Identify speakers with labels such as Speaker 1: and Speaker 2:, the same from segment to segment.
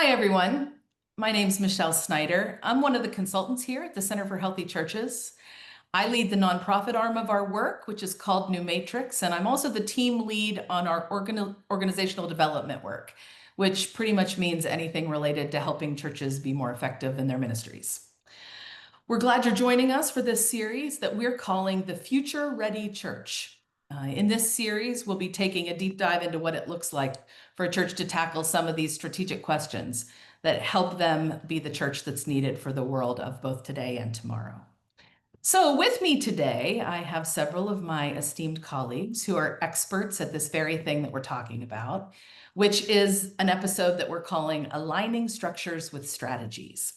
Speaker 1: Hi, everyone. My name's Michelle Snyder. I'm one of the consultants here at the Center for Healthy Churches. I lead the nonprofit arm of our work, which is called New Matrix, and I'm also the team lead on our organizational development work, which pretty much means anything related to helping churches be more effective in their ministries. We're glad you're joining us for this series that we're calling the Future Ready Church. In this series, we'll be taking a deep dive into what it looks like for a church to tackle some of these strategic questions that help them be the church that's needed for the world of both today and tomorrow. So with me today, I have several of my esteemed colleagues who are experts at this very thing that we're talking about, which is an episode that we're calling Aligning Structures with Strategies.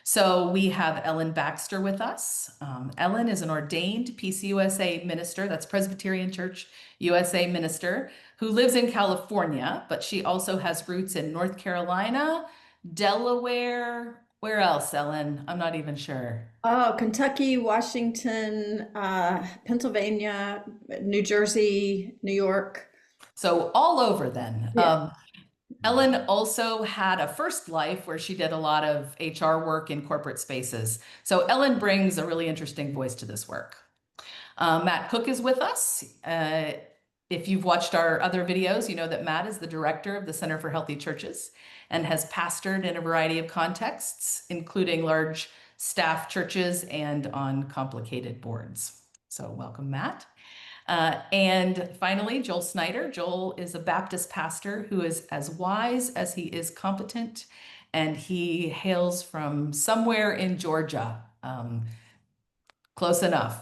Speaker 1: So we have Ellen Baxter with us. Ellen is an ordained PCUSA minister, that's Presbyterian Church USA minister, who lives in California, but she also has roots in North Carolina, Delaware. Where else, Ellen? I'm not even sure.
Speaker 2: Oh, Kentucky, Washington, Pennsylvania, New Jersey, New York.
Speaker 1: So all over then.
Speaker 2: Yeah.
Speaker 1: Ellen also had a first life where she did a lot of HR work in corporate spaces. So Ellen brings a really interesting voice to this work. Matt Cook is with us. If you've watched our other videos, you know that Matt is the director of the Center for Healthy Churches and has pastored in a variety of contexts, including large staff churches and on complicated boards. So welcome, Matt. And finally, Joel Snider. Joel is a Baptist pastor who is as wise as he is competent, and he hails from somewhere in Georgia. Close enough.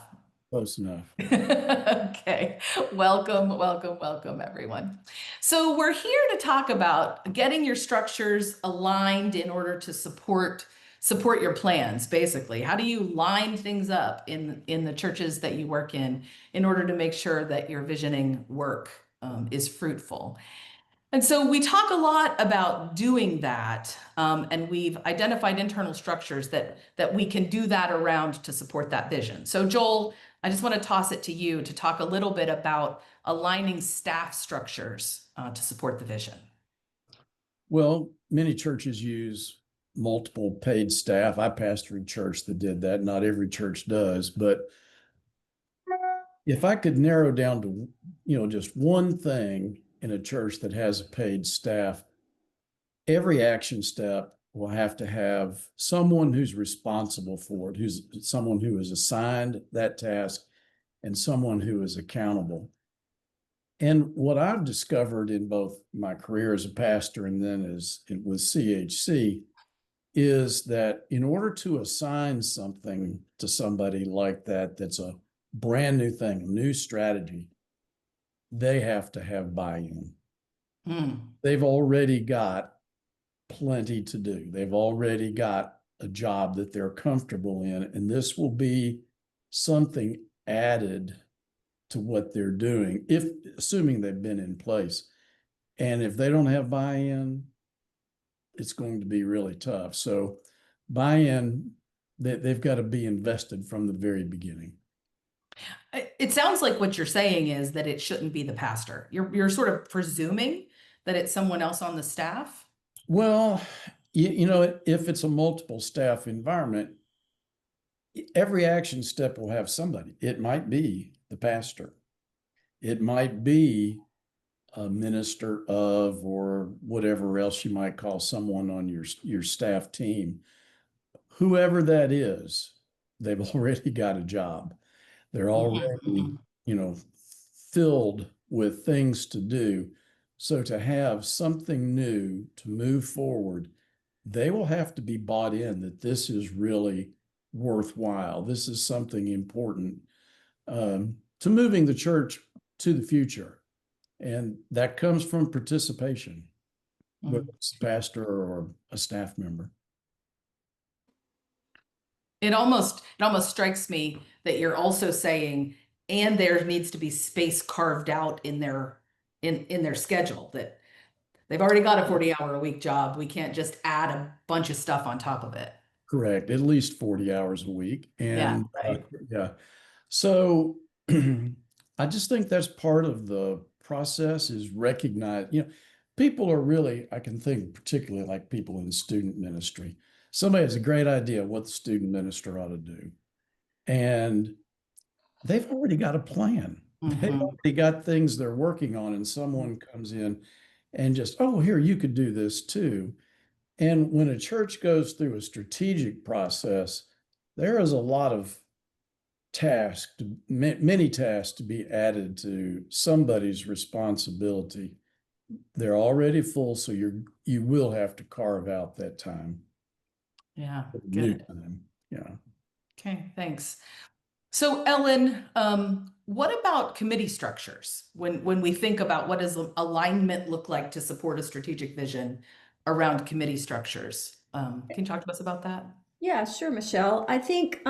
Speaker 3: Close enough.
Speaker 1: Okay, welcome, everyone. So we're here to talk about getting your structures aligned in order to support your plans, basically. How do you line things up in the churches that you work in order to make sure that your visioning work is fruitful? And so we talk a lot about doing that, and we've identified internal structures that we can do that around to support that vision. So Joel, I just want to toss it to you to talk a little bit about aligning staff structures to support the vision.
Speaker 3: Well, many churches use multiple paid staff. I pastored a church that did that. Not every church does, but if I could narrow down to, just one thing in a church that has a paid staff, every action step will have to have someone who's responsible for it, who's someone who is assigned that task and someone who is accountable. And what I've discovered in both my career as a pastor and then with CHC is that in order to assign something to somebody like that, that's a brand new thing, a new strategy, they have to have buy-in. They've already got plenty to do. They've already got a job that they're comfortable in, and this will be something added to what they're doing, if assuming they've been in place. And if they don't have buy-in, it's going to be really tough. So buy-in, they've got to be invested from the very beginning.
Speaker 1: It sounds like what you're saying is that it shouldn't be the pastor. You're sort of presuming that it's someone else on the staff.
Speaker 3: Well, if it's a multiple staff environment, every action step will have somebody. It might be the pastor. It might be a minister of, or whatever else you might call someone on your staff team. Whoever that is, they've already got a job. They're already, filled with things to do. So to have something new to move forward, they will have to be bought in that this is really worthwhile. This is something important to moving the church to the future. And that comes from participation, whether it's a pastor or a staff member.
Speaker 1: It almost strikes me that you're also saying, and there needs to be space carved out in their schedule, that they've already got a 40-hour-a-week job. We can't just add a bunch of stuff on top of it.
Speaker 3: Correct. At least 40 hours a week. And
Speaker 1: yeah, right.
Speaker 3: Yeah. So I just think that's part of the process, is recognize, people are really, I can think particularly like people in student ministry. Somebody has a great idea what the student minister ought to do. And they've already got a plan. They've
Speaker 1: Mhm.
Speaker 3: already got things they're working on, and someone comes in and just, oh, here, you could do this too. And when a church goes through a strategic process, there is a lot of tasks, many tasks to be added to somebody's responsibility. They're already full, so you will have to carve out that time,
Speaker 1: Yeah,
Speaker 3: new
Speaker 1: good.
Speaker 3: time. Yeah.
Speaker 1: Okay, thanks. So Ellen, what about committee structures? When we think about what does alignment look like to support a strategic vision around committee structures? Can you talk to us about that?
Speaker 2: Yeah, sure, Michelle. I think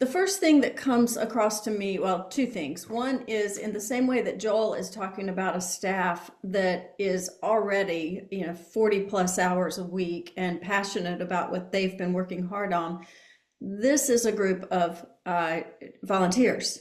Speaker 2: the first thing that comes across to me, well, two things. One is in the same way that Joel is talking about a staff that is already, 40 plus hours a week and passionate about what they've been working hard on. This is a group of volunteers.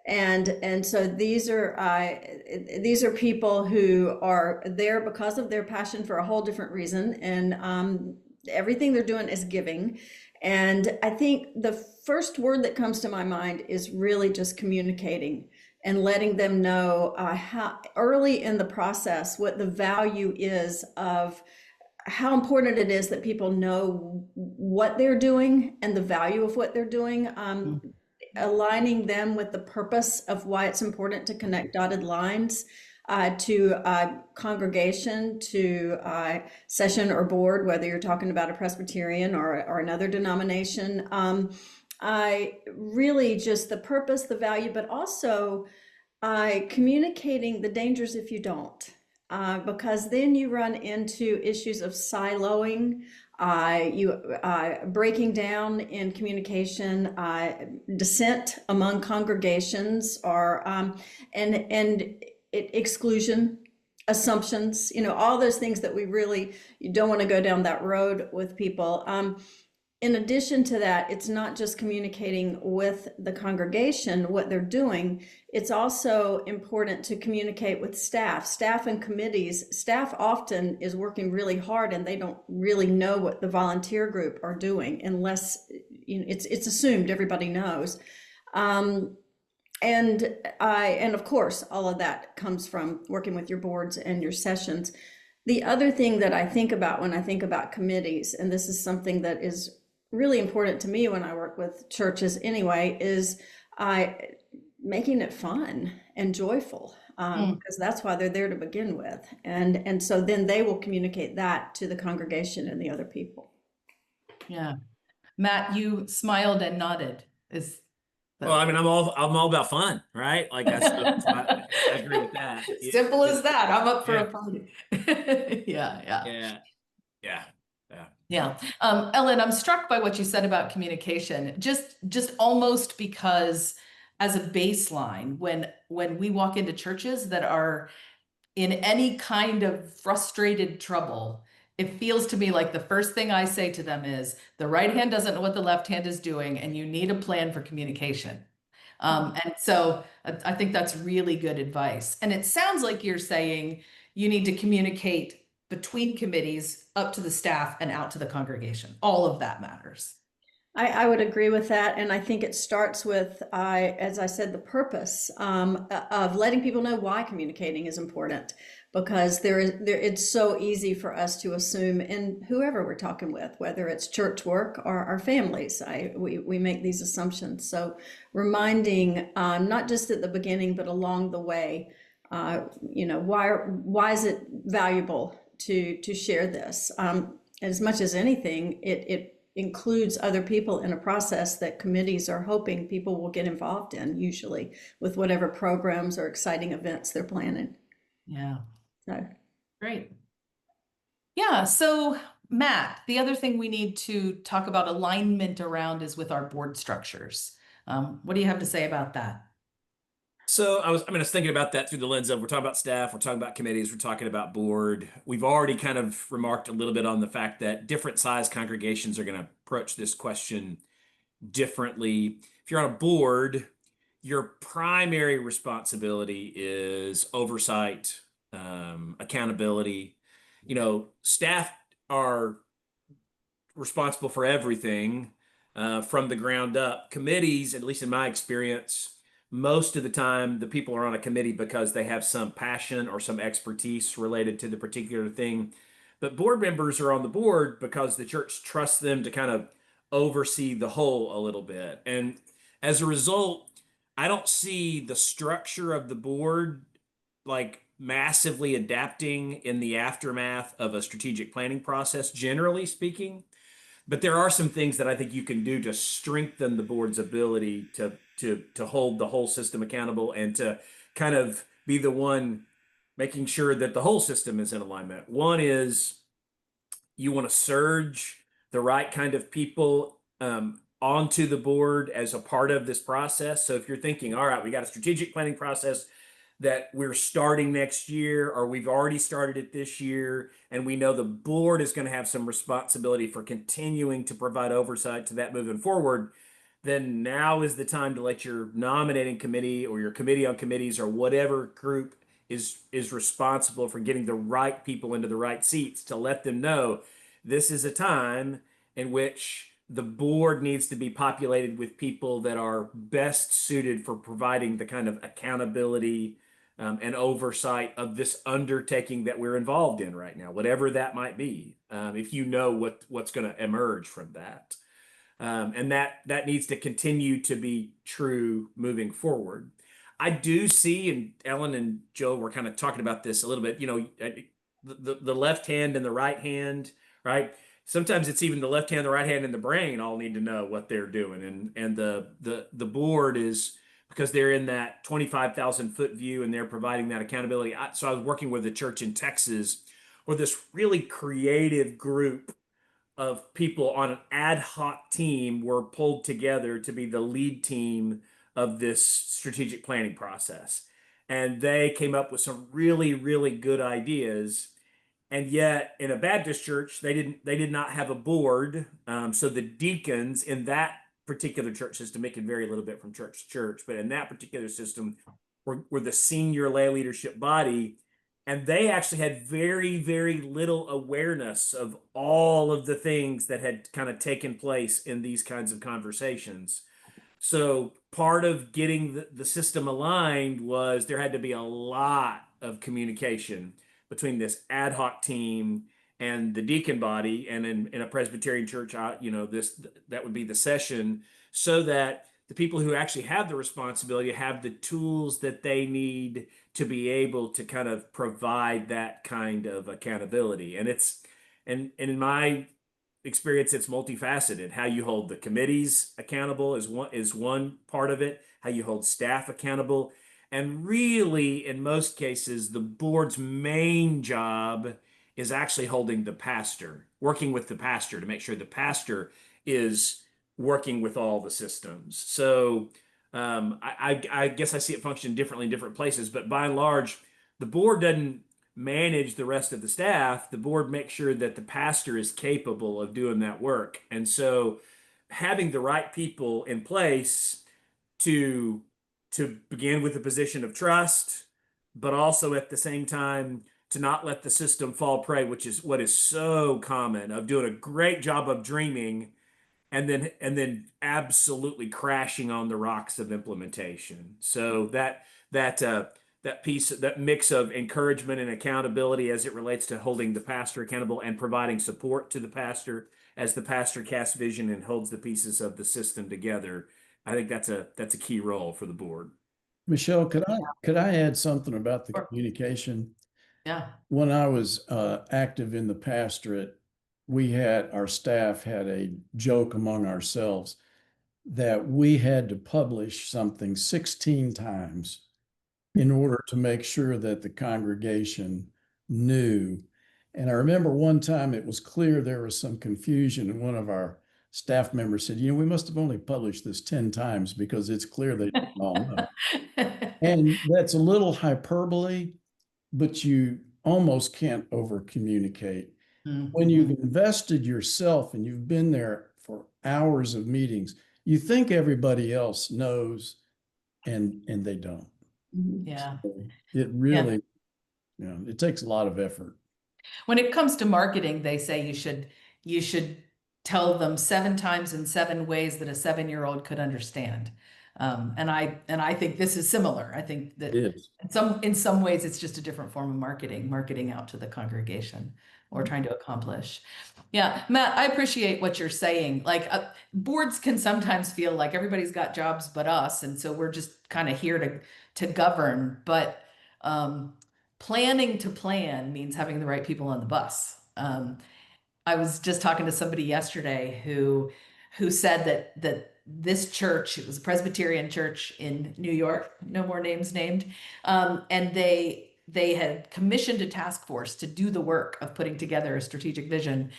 Speaker 2: And so these are people who are there because of their passion for a whole different reason, and everything they're doing is giving. And I think the first word that comes to my mind is really just communicating and letting them know how early in the process what the value is of how important it is that people know what they're doing and the value of what they're doing. Aligning them with the purpose of why it's important to connect dotted lines to congregation, to session or board, whether you're talking about a Presbyterian or another denomination. I really just the purpose, the value, but also communicating the dangers if you don't. Because then you run into issues of siloing, breaking down in communication, dissent among congregations, or exclusion, assumptions. All those things that you don't want to go down that road with people. In addition to that, it's not just communicating with the congregation what they're doing. It's also important to communicate with staff and committees. Staff often is working really hard and they don't really know what the volunteer group are doing unless it's assumed everybody knows. And of course, all of that comes from working with your boards and your sessions. The other thing that I think about when I think about committees, and this is something that is really important to me when I work with churches anyway, is making it fun and joyful, because that's why they're there to begin with. And so then they will communicate that to the congregation and the other people.
Speaker 1: Yeah. Matt, you smiled and nodded.
Speaker 4: Well, I mean, I'm all about fun, right? Like I agree with that.
Speaker 1: Simple as that. I'm up for
Speaker 4: Yeah.
Speaker 1: a party. Yeah.
Speaker 4: Yeah.
Speaker 1: Ellen, I'm struck by what you said about communication. Just almost because as a baseline, when we walk into churches that are in any kind of frustrated trouble, it feels to me like the first thing I say to them is the right hand doesn't know what the left hand is doing, and you need a plan for communication. And so I think that's really good advice. And it sounds like you're saying you need to communicate between committees up to the staff and out to the congregation. All of that matters.
Speaker 2: I would agree with that. And I think it starts with, as I said, the purpose of letting people know why communicating is important, because it's so easy for us to assume in whoever we're talking with, whether it's church work or our families, we make these assumptions. So reminding, not just at the beginning, but along the way, why is it valuable to share this? As much as anything, it includes other people in a process that committees are hoping people will get involved in, usually with whatever programs or exciting events they're planning.
Speaker 1: Yeah.
Speaker 2: So.
Speaker 1: Great. Yeah. So Matt, the other thing we need to talk about alignment around is with our board structures. What do you have to say about that?
Speaker 4: So I was thinking about that through the lens of we're talking about staff, we're talking about committees, we're talking about board. We've already kind of remarked a little bit on the fact that different size congregations are going to approach this question differently. If you're on a board, your primary responsibility is oversight accountability. You know, staff are responsible for everything from the ground up. Committees, at least in my experience, most of the time the people are on a committee because they have some passion or some expertise related to the particular thing. But board members are on the board because the church trusts them to kind of oversee the whole a little bit. And as a result, I don't see the structure of the board like massively adapting in the aftermath of a strategic planning process, generally speaking. But there are some things that I think you can do to strengthen the board's ability to hold the whole system accountable and to kind of be the one making sure that the whole system is in alignment. One is you want to surge the right kind of people onto the board as a part of this process. So if you're thinking, all right, we got a strategic planning process that we're starting next year, or we've already started it this year, and we know the board is going to have some responsibility for continuing to provide oversight to that moving forward, then now is the time to let your nominating committee or your committee on committees or whatever group is responsible for getting the right people into the right seats to let them know this is a time in which the board needs to be populated with people that are best suited for providing the kind of accountability and oversight of this undertaking that we're involved in right now, whatever that might be. If you know what's going to emerge from that, and that needs to continue to be true moving forward. I do see, and Ellen and Joe were kind of talking about this a little bit. You know, the left hand and the right hand, right? Sometimes it's even the left hand, the right hand, and the brain all need to know what they're doing, and the board is, because they're in that 25,000-foot view and they're providing that accountability. So I was working with a church in Texas where this really creative group of people on an ad hoc team were pulled together to be the lead team of this strategic planning process. And they came up with some really, really good ideas. And yet in a Baptist church, they did not have a board. So the deacons in that particular church system, it can vary a little bit from church to church, but in that particular system were the senior lay leadership body. And they actually had very, very little awareness of all of the things that had kind of taken place in these kinds of conversations. So part of getting the system aligned was there had to be a lot of communication between this ad hoc team and the deacon body. And in a Presbyterian church, you know, that would be the session, so that the people who actually have the responsibility have the tools that they need to be able to kind of provide that kind of accountability. And in my experience, it's multifaceted. How you hold the committees accountable is one part of it, how you hold staff accountable. And really, in most cases, the board's main job is actually holding the pastor, working with the pastor to make sure the pastor is working with all the systems. So I guess I see it function differently in different places, but by and large, the board doesn't manage the rest of the staff. The board makes sure that the pastor is capable of doing that work. And so having the right people in place to begin with a position of trust, but also at the same time to not let the system fall prey, which is what is so common, of doing a great job of dreaming and then absolutely crashing on the rocks of implementation. So that piece, that mix of encouragement and accountability as it relates to holding the pastor accountable and providing support to the pastor as the pastor casts vision and holds the pieces of the system together, I think that's a key role for the board.
Speaker 3: Michelle, could I add something about the
Speaker 1: Sure.
Speaker 3: communication?
Speaker 1: Yeah.
Speaker 3: When I was active in the pastorate, our staff had a joke among ourselves that we had to publish something 16 times in order to make sure that the congregation knew. And I remember one time it was clear there was some confusion, and one of our staff members said, we must have only published this 10 times because it's clear they didn't all know. And that's a little hyperbole, but you almost can't over communicate. When you've invested yourself and you've been there for hours of meetings, you think everybody else knows, and they don't.
Speaker 1: Yeah.
Speaker 3: So it really it takes a lot of effort.
Speaker 1: When it comes to marketing, they say you should tell them 7 times in 7 ways that a 7-year-old could understand. And I think this is similar. I think that
Speaker 3: It is.
Speaker 1: in some ways it's just a different form of marketing out to the congregation or trying to accomplish. Yeah, Matt, I appreciate what you're saying. Like boards can sometimes feel like everybody's got jobs but us, and so we're just kind of here to govern. But planning to plan means having the right people on the bus. I was just talking to somebody yesterday who said that this church, it was a Presbyterian church in New York, no more names named, and they had commissioned a task force to do the work of putting together a strategic vision,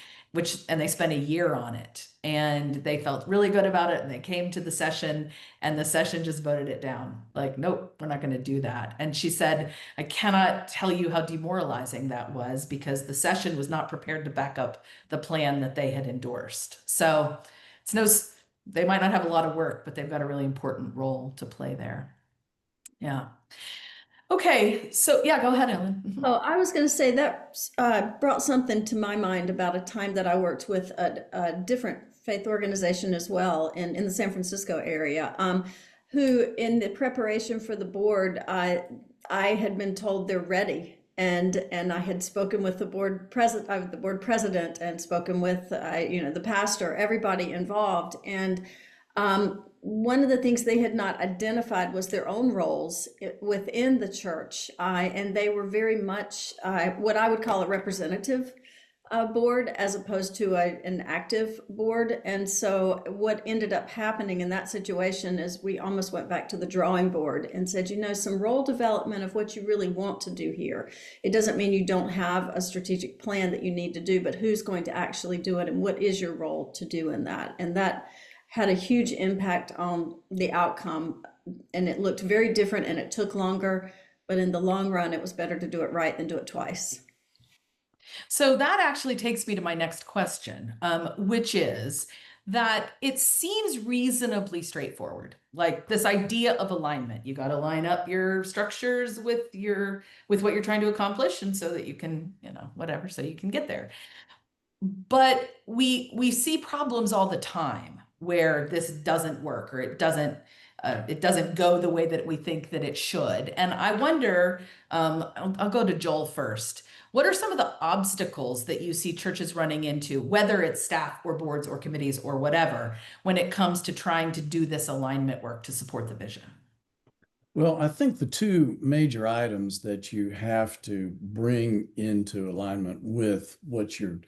Speaker 1: and they spent a year on it, and they felt really good about it, and they came to the session, and the session just voted it down. Like, nope, we're not going to do that. And she said, I cannot tell you how demoralizing that was, because the session was not prepared to back up the plan that they had endorsed. So they might not have a lot of work, but they've got a really important role to play there. Yeah. Okay, so yeah, go ahead, Ellen.
Speaker 2: Oh, I was going to say that brought something to my mind about a time that I worked with a different faith organization as well in the San Francisco area, who in the preparation for the board, I had been told they're ready. And I had spoken with the board president, and spoken with the pastor, everybody involved, and one of the things they had not identified was their own roles within the church, and they were very much what I would call a representative board as opposed to an active board. And so what ended up happening in that situation is we almost went back to the drawing board and said, some role development of what you really want to do here. It doesn't mean you don't have a strategic plan that you need to do, but who's going to actually do it, and what is your role to do in that? And that had a huge impact on the outcome, and it looked very different, and it took longer, but in the long run, it was better to do it right than do it twice.
Speaker 1: So that actually takes me to my next question, which is that it seems reasonably straightforward. Like this idea of alignment, you got to line up your structures with what you're trying to accomplish, and so that you can, whatever, so you can get there. But we see problems all the time where this doesn't work, or it doesn't go the way that we think that it should. And I wonder, I'll go to Joel first. What are some of the obstacles that you see churches running into, whether it's staff or boards or committees or whatever, when it comes to trying to do this alignment work to support the vision?
Speaker 3: Well, I think the 2 major items that you have to bring into alignment with what you're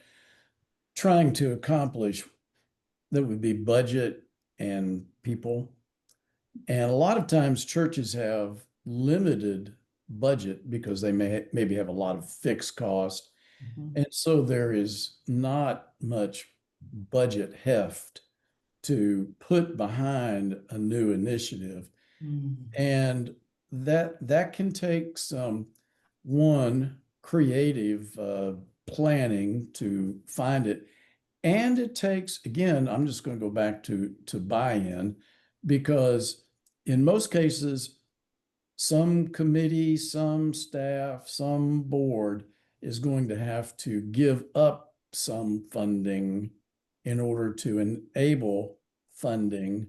Speaker 3: trying to accomplish, that would be budget and people. And a lot of times churches have limited budget because they maybe have a lot of fixed cost.
Speaker 1: Mm-hmm.
Speaker 3: And so there is not much budget heft to put behind a new initiative.
Speaker 1: Mm-hmm.
Speaker 3: And that can take some creative planning to find it. And it takes, again, I'm just going to go back to buy-in, because in most cases, some committee, some staff, some board is going to have to give up some funding in order to enable funding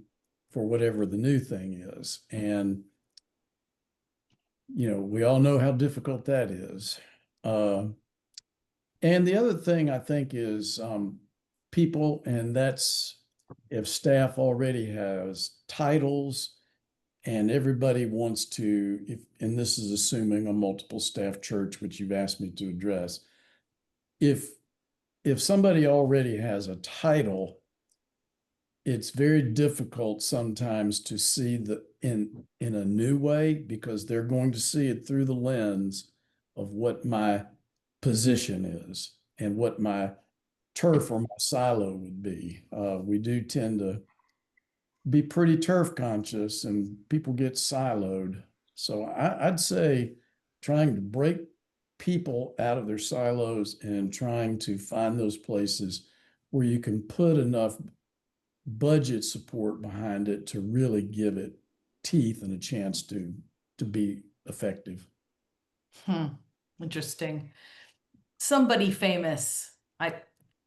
Speaker 3: for whatever the new thing is. And, we all know how difficult that is. And the other thing I think is people, and that's if staff already has titles and everybody wants to, and this is assuming a multiple staff church, which you've asked me to address, if somebody already has a title, it's very difficult sometimes to see in a new way, because they're going to see it through the lens of what my position is and what my turf or my silo would be. We do tend to be pretty turf conscious, and people get siloed. So I'd say trying to break people out of their silos and trying to find those places where you can put enough budget support behind it to really give it teeth and a chance to be effective.
Speaker 1: Interesting. Somebody famous, I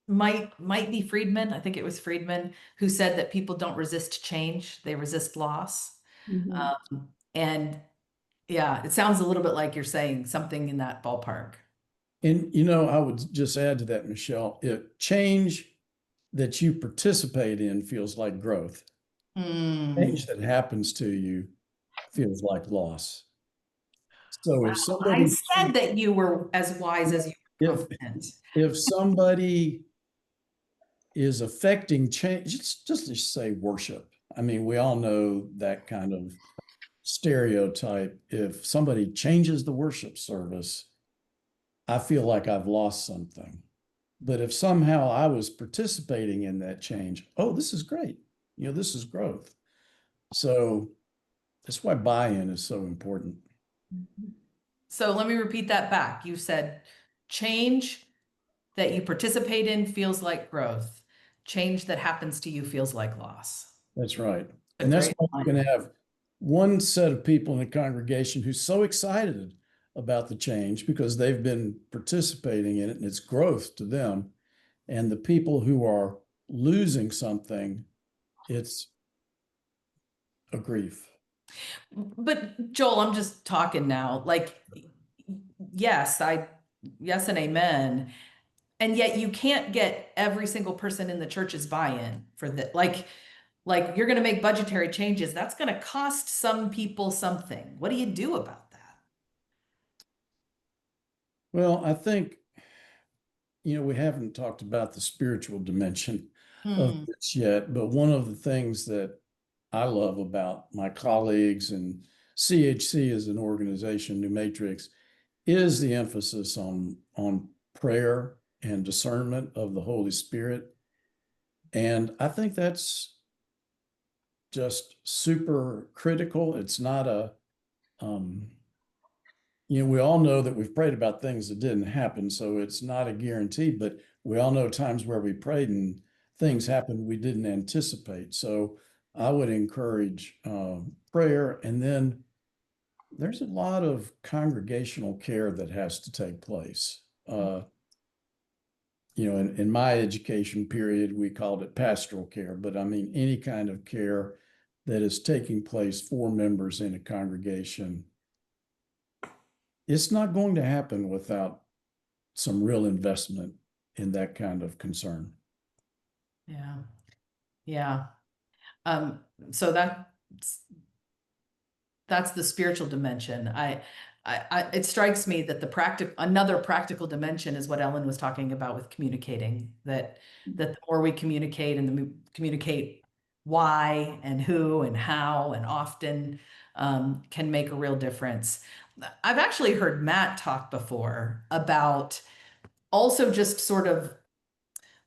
Speaker 1: might be Friedman. I think it was Friedman who said that people don't resist change, they resist loss.
Speaker 2: Mhm.
Speaker 1: And yeah, it sounds a little bit like you're saying something in that ballpark.
Speaker 3: And, you know, I would just add to that, Michelle, change that you participate in feels like growth.
Speaker 1: Hmm.
Speaker 3: Change that happens to you feels like loss. So
Speaker 1: Wow.
Speaker 3: if
Speaker 1: I
Speaker 3: somebody,
Speaker 1: said that you were as wise as you were
Speaker 3: if
Speaker 1: confident.
Speaker 3: if somebody is affecting change, just say worship. I mean, we all know that kind of stereotype. If somebody changes the worship service, I feel like I've lost something. But if somehow I was participating in that change, oh, this is great. You know, this is growth. So that's why buy-in is so important.
Speaker 1: So let me repeat that back. You said change that you participate in feels like growth. Change that happens to you feels like loss.
Speaker 3: That's right.
Speaker 1: A
Speaker 3: And that's
Speaker 1: great
Speaker 3: why you're
Speaker 1: line.
Speaker 3: going to have one set of people in the congregation who's so excited about the change because they've been participating in it and it's growth to them. And the people who are losing something, it's a grief.
Speaker 1: But Joel, I'm just talking now. Like, yes, yes and amen. And yet you can't get every single person in the church's buy-in for that. Like you're going to make budgetary changes. That's going to cost some people something. What do you do about that?
Speaker 3: Well, I think, you know, we haven't talked about the spiritual dimension of
Speaker 1: Hmm.
Speaker 3: this yet, but one of the things that I love about my colleagues and CHC as an organization, New Matrix, is the emphasis on prayer and discernment of the Holy Spirit. And I think that's just super critical. It's not um, you know, we all know that we've prayed about things that didn't happen, so it's not a guarantee, but we all know times where we prayed and things happened we didn't anticipate. So I would encourage prayer. And then there's a lot of congregational care that has to take place. You know, in my education period, we called it pastoral care, but I mean, any kind of care that is taking place for members in a congregation, it's not going to happen without some real investment in that kind of concern.
Speaker 1: Yeah. Yeah. Um, so that's the spiritual dimension. It strikes me that another practical dimension is what Ellen was talking about with communicating, that the more we communicate and communicate why and who and how and often, can make a real difference. I've actually heard Matt talk before about also just sort of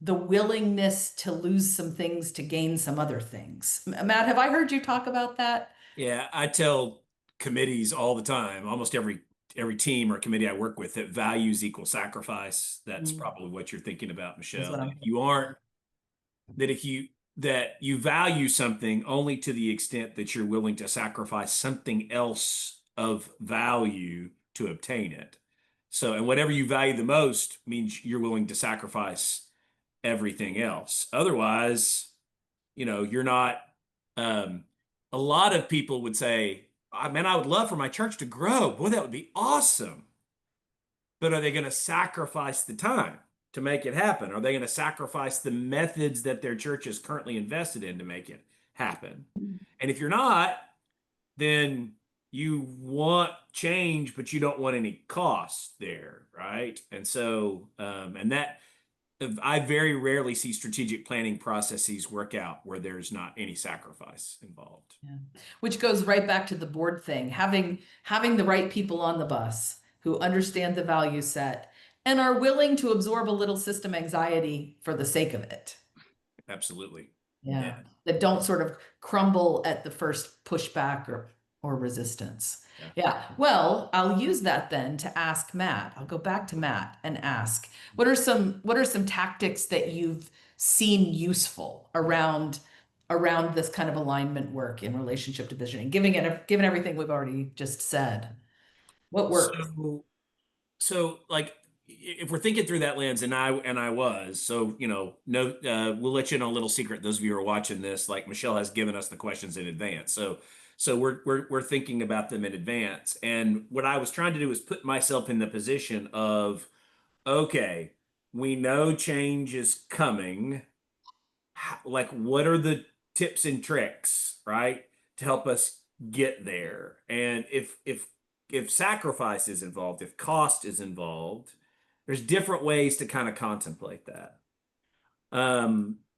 Speaker 1: the willingness to lose some things to gain some other things. Matt, have I heard you talk about that?
Speaker 4: Yeah, I tell committees all the time, almost every team or committee I work with, that values equal sacrifice. That's
Speaker 1: Mm,
Speaker 4: probably what you're thinking about,
Speaker 1: is
Speaker 4: Michelle.
Speaker 1: what
Speaker 4: That
Speaker 1: I'm
Speaker 4: if
Speaker 1: thinking.
Speaker 4: you aren't, that you value something only to the extent that you're willing to sacrifice something else of value to obtain it. So, and whatever you value the most means you're willing to sacrifice everything else. Otherwise, you're not. Um, a lot of people would say, man, I would love for my church to grow. Boy, that would be awesome. But are they going to sacrifice the time to make it happen? Are they going to sacrifice the methods that their church is currently invested in to make it happen? And if you're not, then you want change, but you don't want any cost there, right? And so, and that I very rarely see strategic planning processes work out where there's not any sacrifice involved.
Speaker 1: Yeah. Which goes right back to the board thing, having the right people on the bus who understand the value set and are willing to absorb a little system anxiety for the sake of it.
Speaker 4: Absolutely.
Speaker 1: Yeah.
Speaker 4: Yeah.
Speaker 1: That don't sort of crumble at the first pushback or resistance.
Speaker 4: Yeah.
Speaker 1: Yeah. Well, I'll use that then to ask Matt. I'll go back to Matt and ask, what are some tactics that you've seen useful around this kind of alignment work in relationship to visioning, given everything we've already just said? What works?
Speaker 4: So So like if we're thinking through that lens, and I was, so no, we'll let you in on a little secret. Those of you who are watching this, like Michelle has given us the questions in advance, so we're thinking about them in advance. And what I was trying to do is put myself in the position of, okay, we know change is coming. Like, what are the tips and tricks, right, to help us get there? And if sacrifice is involved, if cost is involved, there's different ways to kind of contemplate that.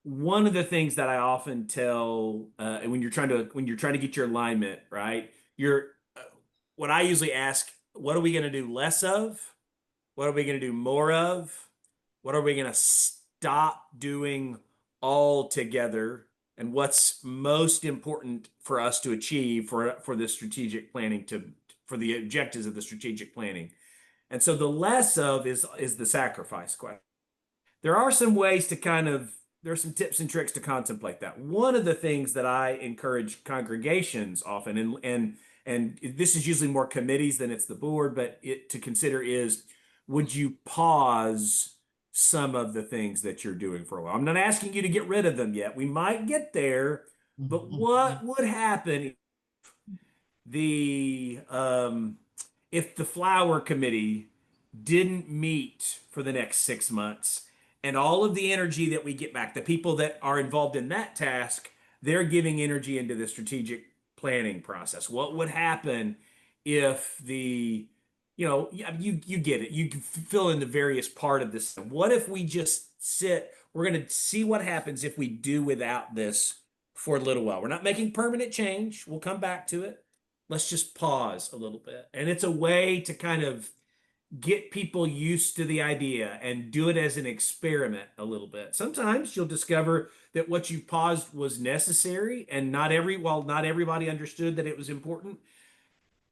Speaker 4: One of the things that I often tell, when you're trying to get your alignment right, uh, what I usually ask, what are we going to do less of? What are we going to do more of? What are we going to stop doing altogether? And what's most important for us to achieve for the strategic planning for the objectives of the strategic planning? And so the less of is the sacrifice question. There are some ways to there are some tips and tricks to contemplate that. One of the things that I encourage congregations often, and this is usually more committees than it's the board, but to consider is, would you pause some of the things that you're doing for a while? I'm not asking you to get rid of them yet. We might get there, but what would happen the if the flower committee didn't meet for the next 6 months, and all of the energy that we get back, the people that are involved in that task, they're giving energy into the strategic planning process? What would happen if you get it, you can fill in the various part of this. What if we just sit, we're going to see what happens if we do without this for a little while. We're not making permanent change, we'll come back to it. Let's just pause a little bit. And it's a way to kind of get people used to the idea and do it as an experiment a little bit. Sometimes you'll discover that what you paused was necessary, and while not everybody understood that it was important,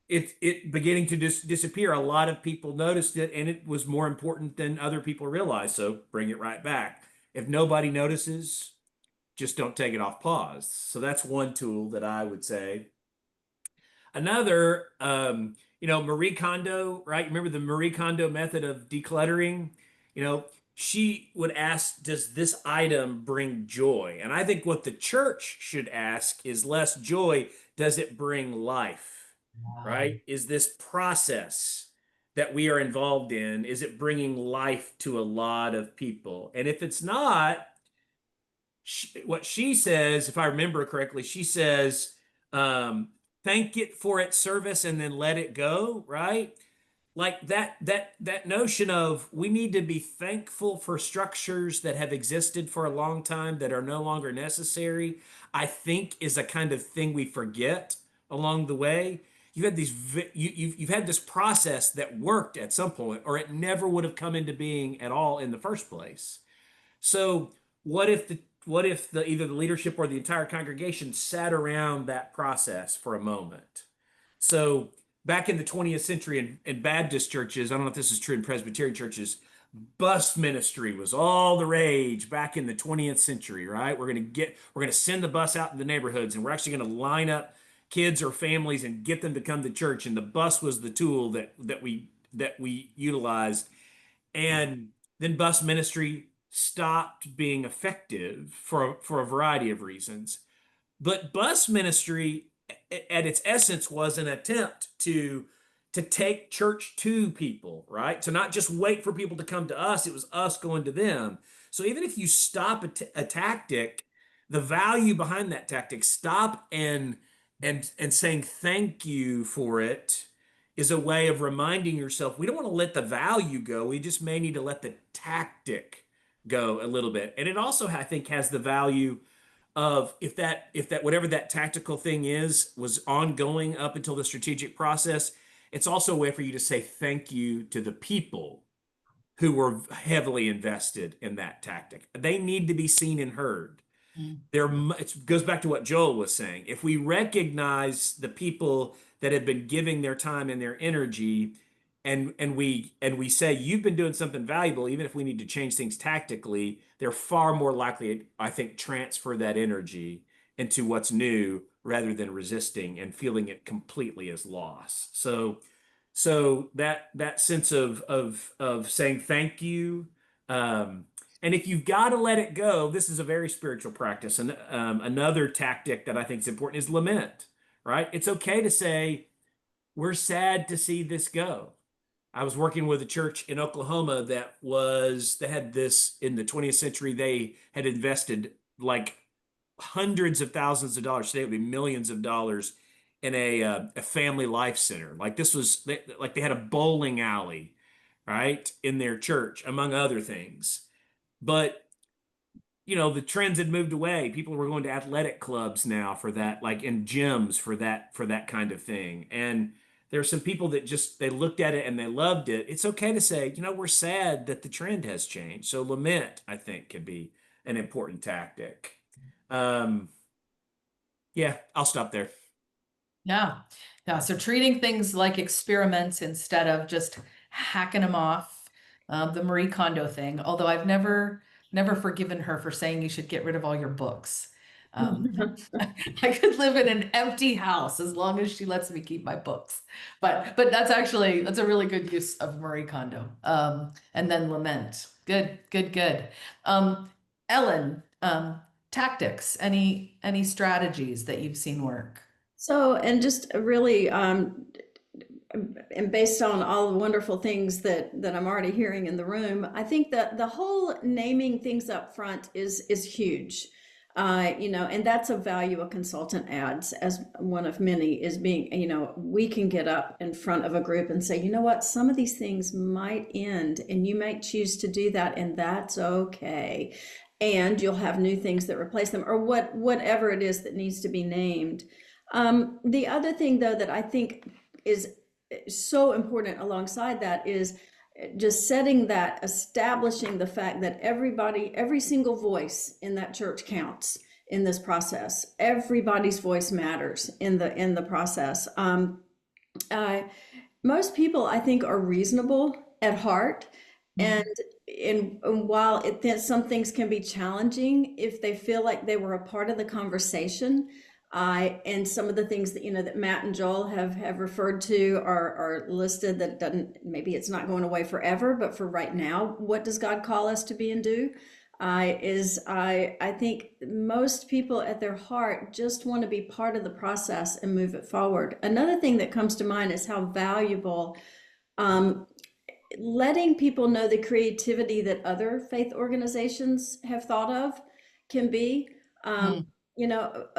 Speaker 4: it beginning to disappear. A lot of people noticed it, and it was more important than other people realized. So bring it right back. If nobody notices, just don't take it off pause. So that's one tool that I would say. Another, Marie Kondo, right? Remember the Marie Kondo method of decluttering? She would ask, does this item bring joy? And I think what the church should ask is less joy, does it bring life, right? Is this process that we are involved in, is it bringing life to a lot of people? And if it's not, what she says, if I remember correctly, she says, thank it for its service and then let it go, right? Like that notion of, we need to be thankful for structures that have existed for a long time that are no longer necessary, I think is a kind of thing we forget along the way. You've had this process that worked at some point, or it never would have come into being at all in the first place. So what if either the leadership or the entire congregation sat around that process for a moment? So back in the 20th century in Baptist churches, I don't know if this is true in Presbyterian churches, bus ministry was all the rage back in the 20th century, right? We're going to send the bus out in the neighborhoods, and we're actually going to line up kids or families and get them to come to church. And the bus was the tool that we utilized. And then bus ministry stopped being effective for a variety of reasons. But bus ministry at its essence was an attempt to take church to people, right? To not just wait for people to come to us, it was us going to them. So even if you stop a tactic, the value behind that tactic, stop and saying thank you for it, is a way of reminding yourself, we don't want to let the value go. We just may need to let the tactic go a little bit. And it also, I think, has the value of, if that whatever that tactical thing was ongoing up until the strategic process, it's also a way for you to say thank you to the people who were heavily invested in that tactic. They need to be seen and heard. It goes back to what Joel was saying. If we recognize the people that have been giving their time and their energy, and we say, you've been doing something valuable, even if we need to change things tactically, they're far more likely, I think, transfer that energy into what's new rather than resisting and feeling it completely as loss. So So that sense of saying thank you, and if you've got to let it go, this is a very spiritual practice. And another tactic that I think is important is lament. Right? It's okay to say we're sad to see this go. I was working with a church in Oklahoma they had this in the 20th century. They had invested like hundreds of thousands of dollars. Today it would be millions of dollars in a family life center. Like this was like they had a bowling alley, right, in their church, among other things. But the trends had moved away. People were going to athletic clubs now for that, like in gyms for that kind of thing. And there are some people that just they looked at it and they loved it. It's okay to say, we're sad that the trend has changed. So lament, I think, can be an important tactic. Yeah, I'll stop there.
Speaker 1: Yeah. Yeah. So treating things like experiments instead of just hacking them off. The Marie Kondo thing, although I've never forgiven her for saying you should get rid of all your books. I could live in an empty house as long as she lets me keep my books. But that's a really good use of Marie Kondo. And then lament. Good. Ellen, tactics, any strategies that you've seen work?
Speaker 2: So, and just really, and based on all the wonderful things that I'm already hearing in the room, I think that the whole naming things up front is huge. And that's a value a consultant adds as one of many is being, we can get up in front of a group and say, you know what, some of these things might end and you might choose to do that, and that's okay. And you'll have new things that replace them, or whatever it is that needs to be named. The other thing, though, that I think is so important alongside that is just establishing the fact that every single voice in that church counts in this process. Everybody's voice matters in the process. Most people, I think, are reasonable at heart, and while some things can be challenging if they feel like they were a part of the conversation. And some of the things that that Matt and Joel have referred to are listed. That maybe it's not going away forever, but for right now, what does God call us to be and do? I think most people at their heart just want to be part of the process and move it forward. Another thing that comes to mind is how valuable letting people know the creativity that other faith organizations have thought of can be.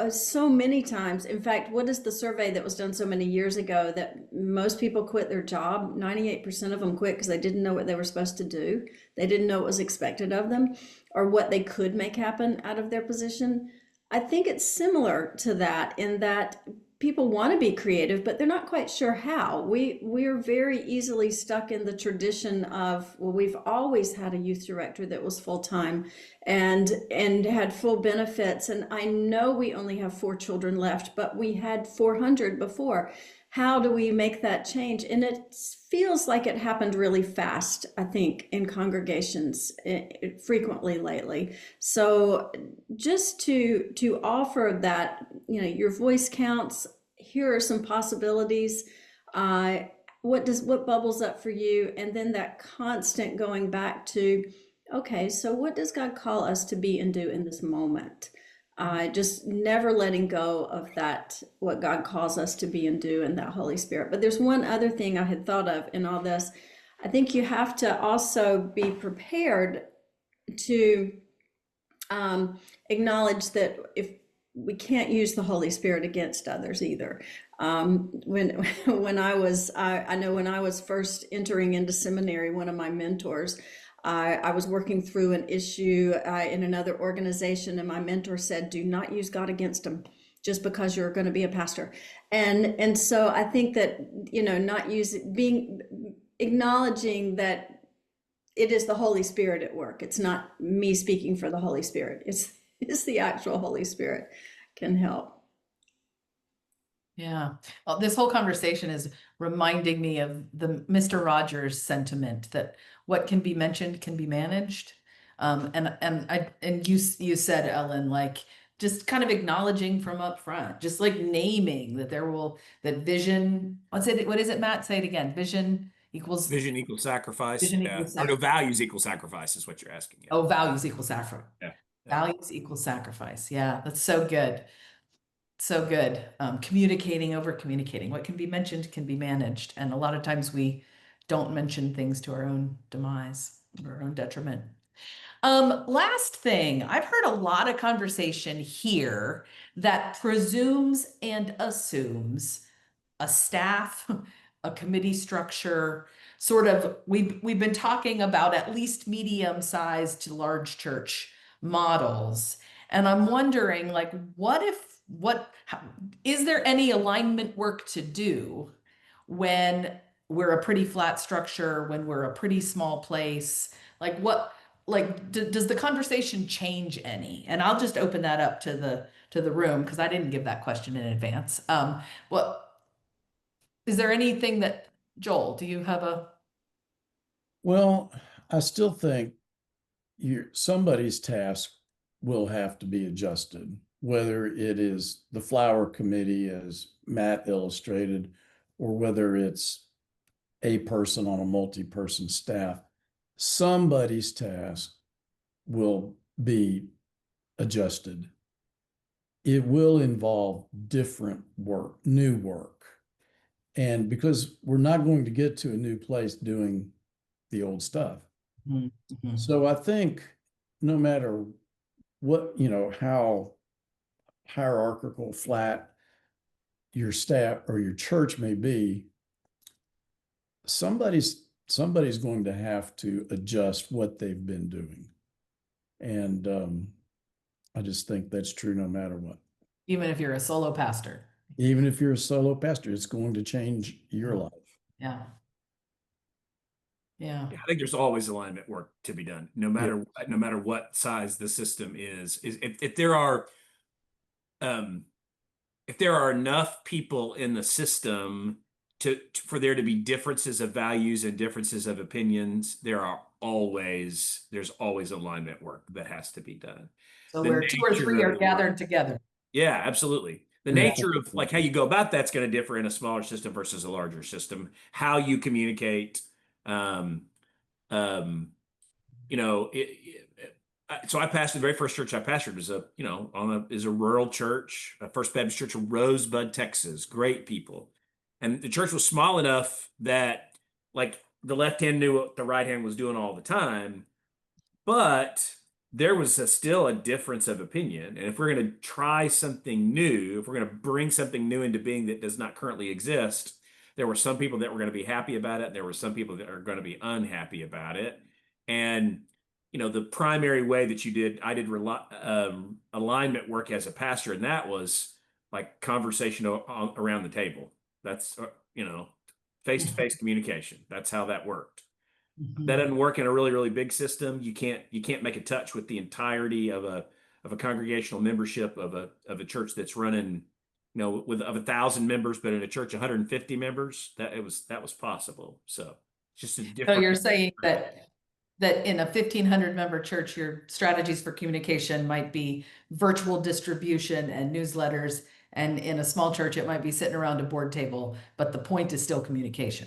Speaker 2: So many times, in fact, what is the survey that was done so many years ago that most people quit their job? 98% of them quit because they didn't know what they were supposed to do. They didn't know what was expected of them or what they could make happen out of their position. I think it's similar to that in that people want to be creative, but they're not quite sure how. We're very easily stuck in the tradition of, well, we've always had a youth director that was full-time and had full benefits. And I know we only have 4 children left, but we had 400 before. How do we make that change? And it feels like it happened really fast, I think, in congregations frequently lately. So just to offer that, your voice counts. Here are some possibilities. What bubbles up for you? And then that constant going back to, okay, so what does God call us to be and do in this moment? Just never letting go of that, what God calls us to be and do, and that Holy Spirit. But there's one other thing I had thought of in all this. I think you have to also be prepared to acknowledge that if we can't use the Holy Spirit against others either. When I was first entering into seminary, one of my mentors, I was working through an issue in another organization, and my mentor said, do not use God against them just because you're going to be a pastor. And so I think that, acknowledging that it is the Holy Spirit at work. It's not me speaking for the Holy Spirit. It's the actual Holy Spirit can help.
Speaker 1: Yeah. Well, this whole conversation is reminding me of the Mr. Rogers sentiment that what can be mentioned can be managed. And you said, Ellen, like just kind of acknowledging from up front, just like naming that that vision, what is it, Matt? Say it again. Vision equals
Speaker 4: sacrifice.
Speaker 1: vision
Speaker 4: Yeah.
Speaker 1: equals
Speaker 4: Or no,
Speaker 1: sacrifice.
Speaker 4: values equal sacrifice is what you're asking. Yeah.
Speaker 1: Oh, values equal sacrifice.
Speaker 4: Yeah.
Speaker 1: Values equal sacrifice. Yeah, that's so good. So good. Communicating over communicating. What can be mentioned can be managed. And a lot of times we don't mention things to our own demise or our own detriment. Last thing, I've heard a lot of conversation here that presumes and assumes a staff, a committee structure, sort of, we've been talking about at least medium-sized to large church models. And I'm wondering, like, is there any alignment work to do when we're a pretty flat structure, when we're a pretty small place? Does the conversation change any? And I'll just open that up to the room because I didn't give that question in advance. Is there anything that, Joel, do you have a?
Speaker 3: Well, I still think somebody's task will have to be adjusted, whether it is the flower committee, as Matt illustrated, or whether it's a person on a multi-person staff. Somebody's task will be adjusted. It will involve different work, new work. And because we're not going to get to a new place doing the old stuff.
Speaker 1: Mm-hmm.
Speaker 3: So I think no matter what, how hierarchical, flat your staff or your church may be, somebody's going to have to adjust what they've been doing. And I just think that's true no matter what.
Speaker 1: Even if you're a solo pastor.
Speaker 3: Even if you're a solo pastor, it's going to change your life.
Speaker 1: Yeah. Yeah.
Speaker 4: I think there's always alignment work to be done, no matter what size the system is. If there are enough people in the system for there to be differences of values and differences of opinions, there's always alignment work that has to be done.
Speaker 1: So where 2 or 3 are gathered together.
Speaker 4: Yeah, absolutely. The nature of like how you go about that's going to differ in a smaller system versus a larger system. How you communicate, so I pastored the very first church I pastored is a rural church, a First Baptist Church of Rosebud, Texas. Great people, and the church was small enough that like the left hand knew what the right hand was doing all the time, but there was still a difference of opinion. And if we're going to try something new, if we're going to bring something new into being that does not currently exist, there were some people that were going to be happy about it. There were some people that are going to be unhappy about it. And, the primary way that I did alignment work as a pastor, and that was like conversation around the table. That's, face-to-face communication. That's how that worked.
Speaker 1: Mm-hmm.
Speaker 4: That doesn't work in a really, really big system. You can't make a touch with the entirety of a congregational membership of a church that's running, of 1,000 members, but in a church 150 members, that was possible. So just a different.
Speaker 1: So you're saying that in a 1,500 member church, your strategies for communication might be virtual distribution and newsletters, and in a small church, it might be sitting around a board table, but the point is still communication.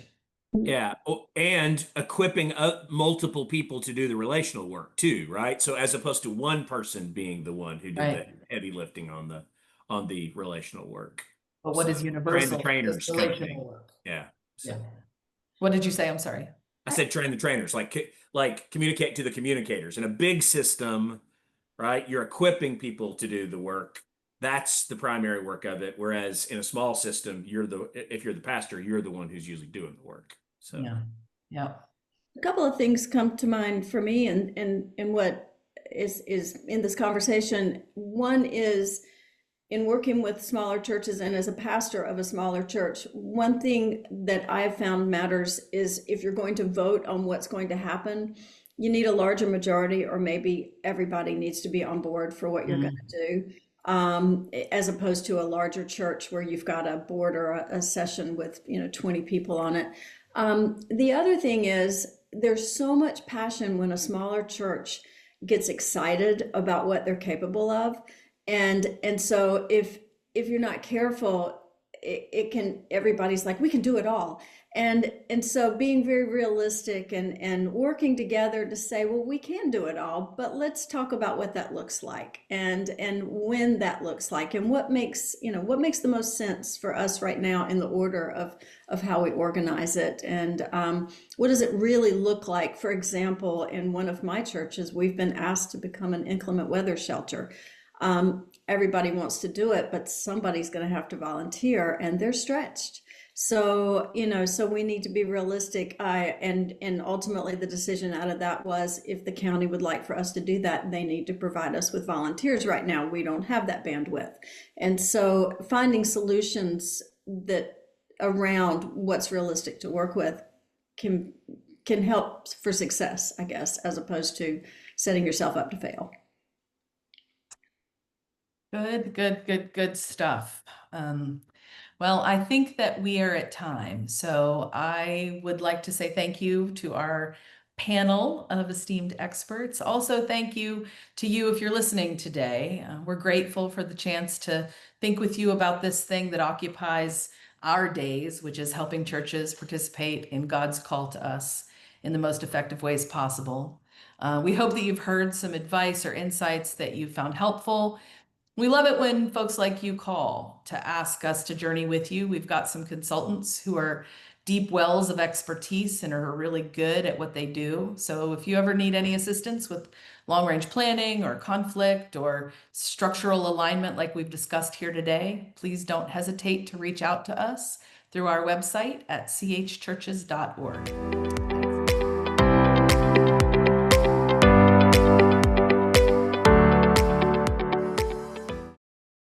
Speaker 4: Yeah, and equipping multiple people to do the relational work too, right? So as opposed to one person being the one who did the heavy lifting on the relational work.
Speaker 1: But what is universal?
Speaker 4: Train the trainers, kind of thing.
Speaker 1: Work.
Speaker 4: Yeah. So.
Speaker 1: Yeah. What did you say? I'm sorry.
Speaker 4: I said train the trainers, like communicate to the communicators. In a big system, right? You're equipping people to do the work. That's the primary work of it. Whereas in a small system, if you're the pastor, you're the one who's usually doing the work. So
Speaker 1: yeah.
Speaker 2: A couple of things come to mind for me and what is in this conversation. One is in working with smaller churches and as a pastor of a smaller church, one thing that I've found matters is if you're going to vote on what's going to happen, you need a larger majority, or maybe everybody needs to be on board for what you're going to do. As opposed to a larger church where you've got a board or a session with 20 people on it. The other thing is there's so much passion when a smaller church gets excited about what they're capable of. And so if you're not careful, it can, everybody's like, we can do it all. And so being very realistic and working together to say, well, we can do it all, but let's talk about what that looks like and when that looks like, and what makes the most sense for us right now in the order of how we organize it. And what does it really look like? For example, in one of my churches, we've been asked to become an inclement weather shelter. Everybody wants to do it, but somebody's going to have to volunteer, and they're stretched. So, so we need to be realistic. And ultimately the decision out of that was, if the county would like for us to do that, they need to provide us with volunteers. Right now, we don't have that bandwidth. And so finding solutions that around what's realistic to work with can help for success, I guess, as opposed to setting yourself up to fail.
Speaker 1: Good stuff. Well, I think that we are at time. So I would like to say thank you to our panel of esteemed experts. Also, thank you to you if you're listening today. We're grateful for the chance to think with you about this thing that occupies our days, which is helping churches participate in God's call to us in the most effective ways possible. We hope that you've heard some advice or insights that you found helpful. We love it when folks like you call to ask us to journey with you. We've got some consultants who are deep wells of expertise and are really good at what they do. So if you ever need any assistance with long-range planning or conflict or structural alignment like we've discussed here today, please don't hesitate to reach out to us through our website at chchurches.org.